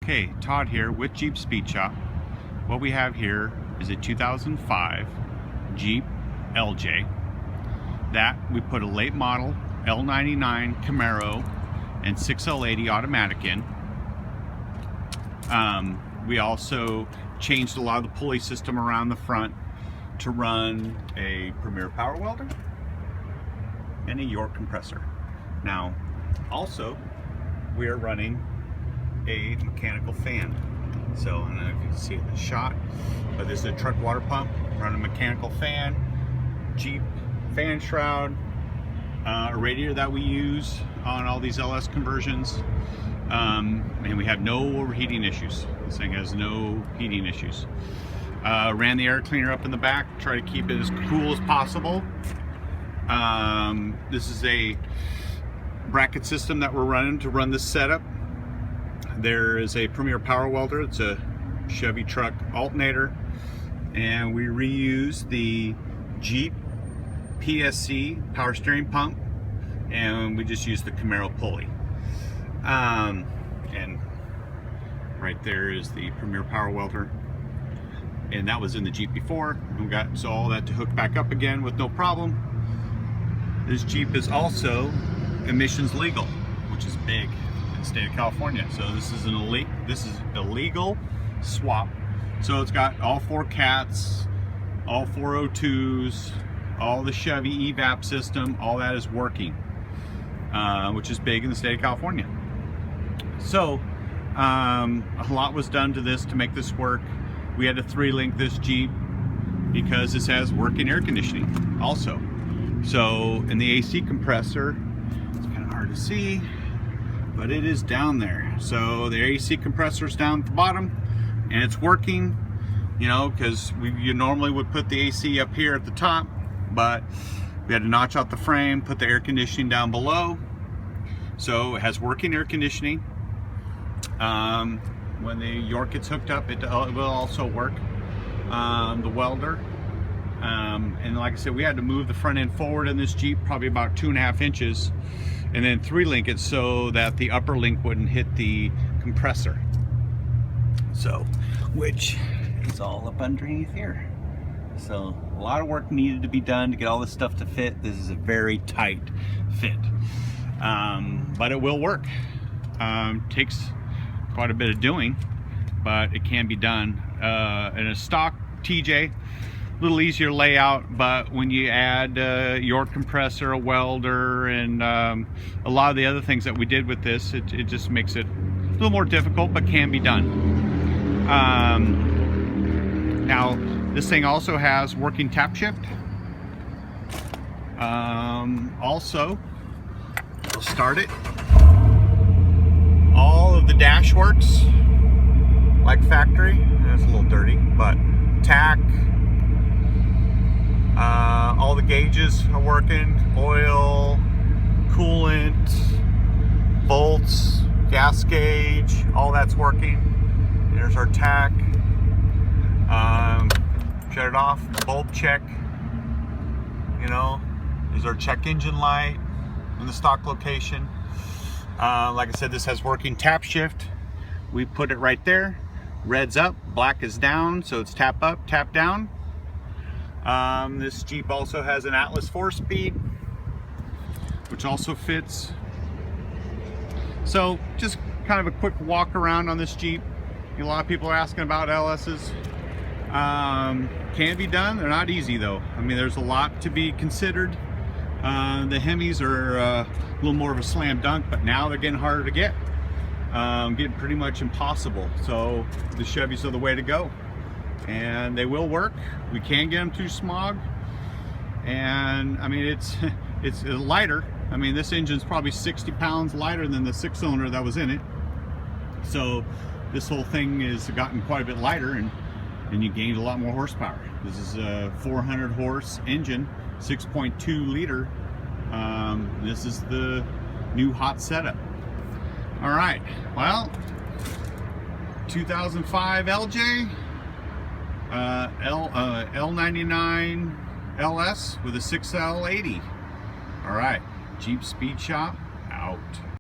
Okay, Todd here with Jeep Speed Shop. What we have here is a 2005 Jeep LJ that we put a late model L99 Camaro and 6L80 automatic in. We also changed a lot of the pulley system around the front to run a Premier power welder and a York compressor. Now, also, we are running a mechanical fan. So I don't know if you can see it in the shot, but this is a truck water pump, running a mechanical fan, Jeep fan shroud, a radiator that we use on all these LS conversions, and we have no overheating issues. This thing has no heating issues. Ran the air cleaner up in the back, try to keep it as cool as possible. This is a bracket system that we're running to run this setup. There is a Premier power welder. It's a Chevy truck alternator, and we reuse the Jeep PSC power steering pump, and we just use the Camaro pulley. And right there is the Premier power welder, and that was in the Jeep before. And we got all that to hook back up again with no problem. This Jeep is also emissions legal, which is big in the state of California. So this is a legal swap. So it's got all 4 cats, all 402s, all the Chevy evap system, all that is working, which is big in the state of California. So a lot was done to this to make this work. We had to 3-link this Jeep because this has working air conditioning also. So in the AC compressor, it's kind of hard to see, but it is down there. So the AC compressor is down at the bottom, and it's working, you know, because you normally would put the AC up here at the top, but we had to notch out the frame, put the air conditioning down below. So it has working air conditioning. When the York gets hooked up, it will also work. The welder. And like I said, we had to move the front end forward in this Jeep probably about 2.5 inches, and then 3-link it so that the upper link wouldn't hit the compressor. So, which is all up underneath here. So a lot of work needed to be done to get all this stuff to fit. This is a very tight fit, but it will work. Takes quite a bit of doing, but it can be done. In a stock TJ, a little easier layout, but when you add your compressor, a welder, and a lot of the other things that we did with this, it just makes it a little more difficult, but can be done. Now, this thing also has working tap shift. Also, we'll start it. All of the dash works like factory. It's a little dirty, but tack. All the gauges are working. Oil, coolant, bolts, gas gauge, all that's working. There's our tack. Shut it off, bulb check. You know, there's our check engine light in the stock location. Like I said, this has working tap shift. We put it right there. Red's up, black is down, so it's tap up, tap down. This Jeep also has an Atlas 4-speed, which also fits. So just kind of a quick walk around on this Jeep. A lot of people are asking about LS's. Can be done. They're not easy though. I mean, there's a lot to be considered. The Hemis are a little more of a slam dunk, but now they're getting harder to get. Getting pretty much impossible. So the Chevys are the way to go, and they will work. We can get them through smog, and I mean it's lighter. I mean, this engine's probably 60 pounds lighter than the 6-cylinder that was in it. So this whole thing has gotten quite a bit lighter, and you gained a lot more horsepower. This is a 400 horse engine, 6.2 liter. This is the new hot setup. All right, well, 2005 LJ, L99 LS with a 6L80. All right, Jeep Speed Shop out.